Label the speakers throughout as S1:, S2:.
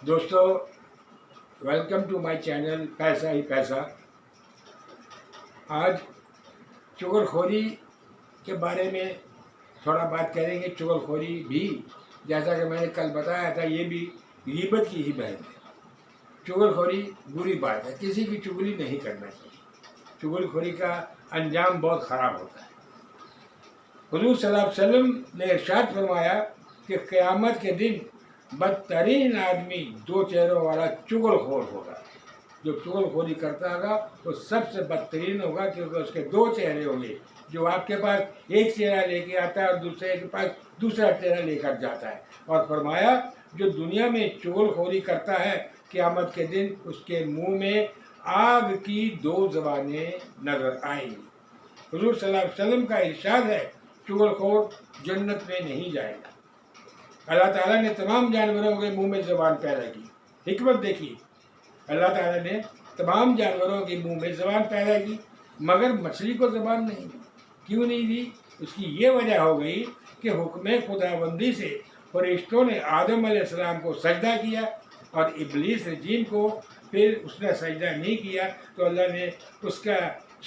S1: دوستو welcome to my channel پیسہ ہی پیسہ. آج چغل خوری کے بارے میں تھوڑا بات کریں گے. چغل خوری بھی جیسا کہ میں نے کل بتایا تھا یہ بھی غیبت کی ہی بہن ہے. چغل خوری بری بات ہے، کسی کی چغلی نہیں کرنا چاہیے. چغل خوری کا انجام بہت خراب ہوتا ہے. حضور صلی اللہ علیہ وسلم نے ارشاد فرمایا کہ قیامت کے دن بدترین آدمی دو چہروں والا چغل خور ہوگا. جو چغل خوری کرتا ہوگا وہ سب سے بدترین ہوگا، کیونکہ اس کے دو چہرے ہوں گے. جو آپ کے پاس ایک چہرہ لے کے آتا ہے اور دوسرے کے پاس دوسرا چہرہ لے کر جاتا ہے. اور فرمایا جو دنیا میں چغل خوری کرتا ہے قیامت کے دن اس کے منہ میں آگ کی دو زبانیں نظر آئیں گی. حضور صلی اللہ علیہ وسلم کا ارشاد ہے چغل خور جنت میں نہیں جائے گا. اللہ تعالیٰ نے تمام جانوروں کے منہ میں زبان پیدا کی. حکمت دیکھیے، اللہ تعالیٰ نے تمام جانوروں کے منہ میں زبان پیدا کی مگر مچھلی کو زبان نہیں دی. کیوں نہیں دی؟ اس کی یہ وجہ ہو گئی کہ حکم خداوندی سے فرشتوں نے آدم علیہ السلام کو سجدہ کیا اور ابلیس رجیم کو پھر اس نے سجدہ نہیں کیا تو اللہ نے اس کا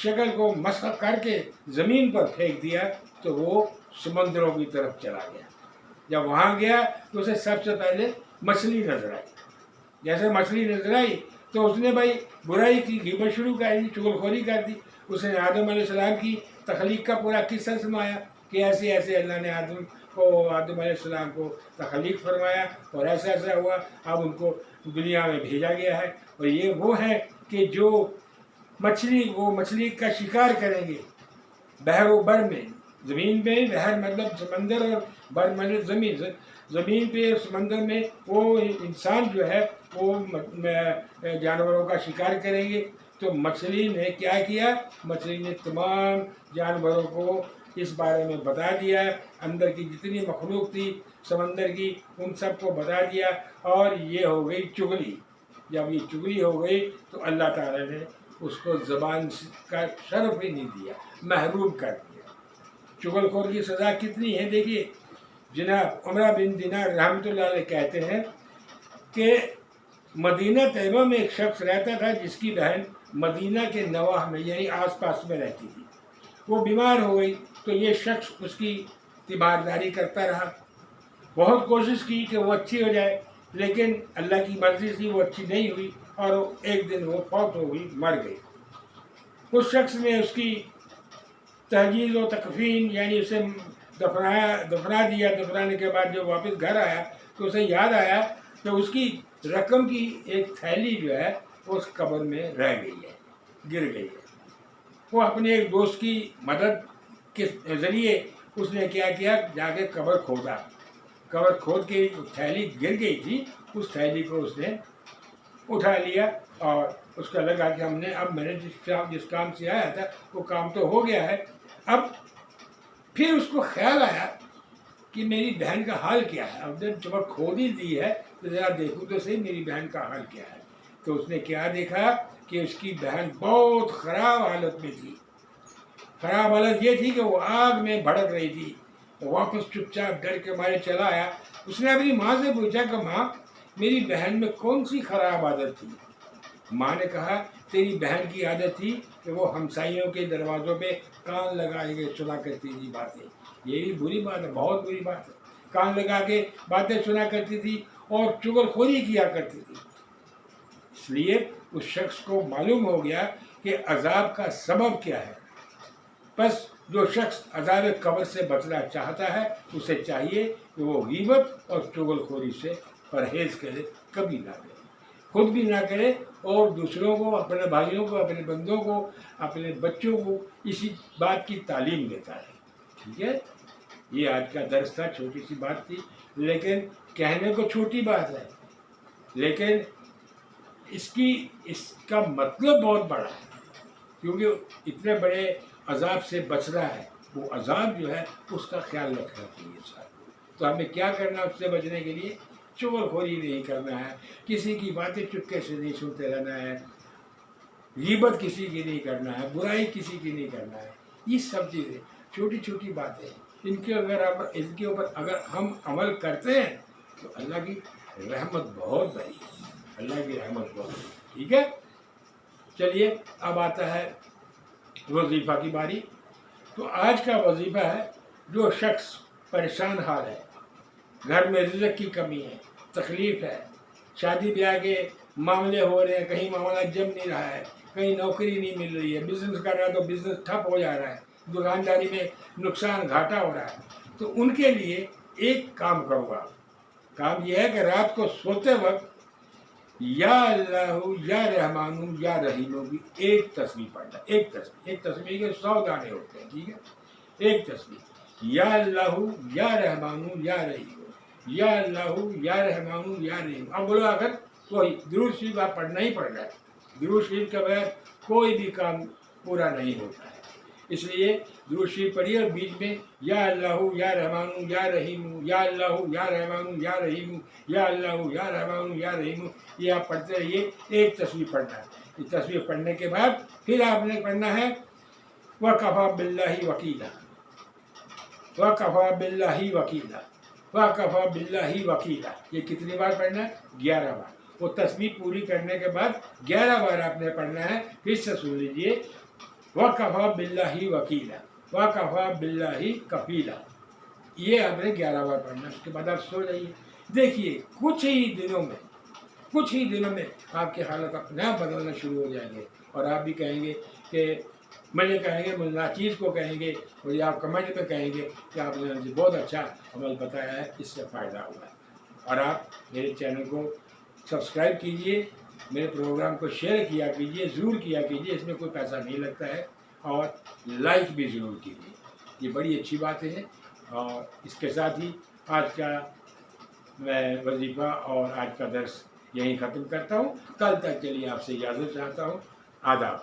S1: شکل کو مسخ کر کے زمین پر پھینک دیا تو وہ سمندروں کی طرف چلا گیا. جب وہاں گیا تو اسے سب سے پہلے مچھلی نظر آئی. جیسے مچھلی نظر آئی تو اس نے بھائی برائی کی، غیبت شروع کر دی، چغل خوری کر دی. اس نے آدم علیہ السلام کی تخلیق کا پورا قصہ سنایا کہ ایسے ایسے اللہ نے آدم علیہ السلام کو تخلیق فرمایا اور ایسا ایسا ہوا، اب ان کو دنیا میں بھیجا گیا ہے. اور یہ وہ ہے کہ جو مچھلی کا شکار کریں گے بحر و بر میں، زمین میں، بحر مطلب سمندر اور بر مطلب زمین پہ سمندر میں وہ انسان جو ہے وہ جانوروں کا شکار کریں گے. تو مچھلی نے کیا کیا؟ مچھلی نے تمام جانوروں کو اس بارے میں بتا دیا، اندر کی جتنی مخلوق تھی سمندر کی ان سب کو بتا دیا. اور یہ ہو گئی چغلی. جب یہ چغلی ہو گئی تو اللہ تعالیٰ نے اس کو زبان کا شرف ہی نہیں دیا، محروم کر دیا. چغل خور کی سزا کتنی ہے دیکھیے. جناب عمرہ بن دینار رحمۃ اللہ علیہ کہتے ہیں کہ مدینہ طیبہ میں ایک شخص رہتا تھا جس کی بہن مدینہ کے نواح میں یعنی آس پاس میں رہتی تھی. وہ بیمار ہو گئی تو یہ شخص اس کی تیمارداری کرتا رہا. بہت کوشش کی کہ وہ اچھی ہو جائے لیکن اللہ کی مرضی سے وہ اچھی نہیں ہوئی اور ایک دن وہ فوت ہو گئی، مر گئی. اس شخص نے اس کی تہجیز و تکفین یعنی اسے دفنا دیا. دفنانے کے بعد جب واپس گھر آیا تو اسے یاد آیا کہ اس کی رقم کی ایک تھیلی جو ہے وہ اس قبر میں رہ گئی ہے، گر گئی ہے. وہ اپنے ایک دوست کی مدد کے ذریعے اس نے کیا جا کے قبر کھودا. قبر کھود کے جو تھیلی گر گئی تھی اس تھیلی کو اس نے اٹھا لیا اور اس کا لگا کہ اب میں نے جس کام سے آیا تھا وہ کام تو ہو گیا ہے. اب پھر اس کو خیال آیا کہ میری بہن کا حال کیا ہے. اب جب کھود ہی دی ہے تو ذرا دیکھوں تو صحیح میری بہن کا حال کیا ہے. تو اس نے کیا دیکھا کہ اس کی بہن بہت خراب حالت میں تھی. خراب حالت یہ تھی کہ وہ آگ میں بھڑک رہی تھی. واپس چپ چاپ ڈر کے مارے چلا آیا. اس نے اپنی ماں سے پوچھا کہ ماں میری بہن میں کون سی خراب عادت تھی؟ ماں نے کہا تیری بہن کی عادت تھی کہ وہ ہمسائیوں کے دروازوں پہ کان لگائے کے سنا کرتی تھی باتیں. یہ بھی بری بات ہے، بہت بری بات ہے. کان لگا کے باتیں سنا کرتی تھی اور چغل خوری کیا کرتی تھی. اس لیے اس شخص کو معلوم ہو گیا کہ عذاب کا سبب کیا ہے. بس جو شخص عذاب قبر سے بچنا چاہتا ہے اسے چاہیے کہ وہ غیبت اور چغل خوری سے پرہیز کرے، کبھی نہ کرے، خود بھی نہ کرے اور دوسروں کو، اپنے بھائیوں کو، اپنے بندوں کو، اپنے بچوں کو اسی بات کی تعلیم دیتا ہے. ٹھیک ہے، یہ آج کا درس تھا. چھوٹی سی بات تھی لیکن کہنے کو چھوٹی بات ہے لیکن اس کا مطلب بہت بڑا ہے کیونکہ اتنے بڑے عذاب سے بچنا ہے. وہ عذاب جو ہے اس کا خیال رکھنا چاہیے ساتھ. تو ہمیں کیا کرنا اس سے بچنے کے لیے؟ چغل خوری نہیں کرنا ہے، کسی کی باتیں چپکے سے نہیں سنتے رہنا ہے، غیبت کسی کی نہیں کرنا ہے، برائی کسی کی نہیں کرنا ہے. یہ سب چیزیں چھوٹی چھوٹی باتیں ان کے اوپر اگر ہم عمل کرتے ہیں تو اللہ کی رحمت بہت بڑی ہے، اللہ کی رحمت بہت بڑی. ٹھیک ہے، چلیے اب آتا ہے وظیفہ کی باری. تو آج کا وظیفہ ہے، جو شخص پریشان حال ہے، گھر میں رزق کی کمی ہے، تکلیف ہے، شادی بیاہ کے معاملے ہو رہے ہیں، کہیں معاملہ جم نہیں رہا ہے، کہیں نوکری نہیں مل رہی ہے، بزنس کر رہا ہے تو بزنس ٹھپ ہو جا رہا ہے، دکانداری میں نقصان گھاٹا ہو رہا ہے، تو ان کے لیے ایک کام کروں گا. کام یہ ہے کہ رات کو سوتے وقت یا اللہ یا رحمان یا رحیم کی ایک تسبیح پڑھنا. ایک تسبیح کے 100 دانے ہوتے ہیں. ٹھیک ہے، ایک تسبیح، یا اللہ یا رحمان یا رحیم، یا اللہ یا رحمان یا رحیم. اب بولو اگر کوئی درود شریف آپ پڑھنا ہی پڑ رہا ہے، درود شریف کے بغیر کوئی بھی کام پورا نہیں ہوتا ہے. اس لیے درود شریف پڑھیے اور بیچ میں یا اللہ یا رحمان یا رحیم، یا اللہ یا رحمان یا رحیم، یا اللہ یا رحمان یا رحیم، یہ آپ پڑھتے رہیے. ایک تسبیح پڑھنا ہے. یہ تسبیح پڑھنے کے بعد پھر آپ نے پڑھنا ہے وَكَفَى بِاللَّهِ وَكِيلًا، وَكَفَى بِاللَّهِ وَكِيلًا، وَكَفَى بِاللَّهِ وَكِيلًا. یہ کتنی بار پڑھنا ہے؟ 11 بار. وہ تسبیح پوری کرنے کے بعد 11 بار آپ نے پڑھنا ہے. پھر سے سن لیجیے، وَكَفَى بِاللَّهِ وَكِيلًا، وَكَفَى بِاللَّهِ كَفِيلًا. یہ آپ نے 11 بار پڑھنا ہے. اس کے بعد آپ سو جائیے. دیکھیے کچھ ہی دنوں میں آپ کی حالت اپنے آپ بدلنا شروع ہو جائیں گے، اور آپ بھی کہیں گے کہ مجھے کہیں گے، مجھے ناچیز کو کہیں گے، اور آپ کمنٹ میں کہیں گے کہ آپ نے مجھے بہت اچھا عمل بتایا ہے، اس سے فائدہ ہوا ہے. اور آپ میرے چینل کو سبسکرائب کیجئے، میرے پروگرام کو شیئر کیا کیجئے، ضرور کیا کیجئے. اس میں کوئی پیسہ نہیں لگتا ہے. اور لائک بھی ضرور کیجیے، یہ بڑی اچھی باتیں ہیں. اور اس کے ساتھ ہی آج کا میں وظیفہ اور آج کا درس یہیں ختم کرتا ہوں. کل تک کے لیے آپ سے اجازت چاہتا ہوں. آداب.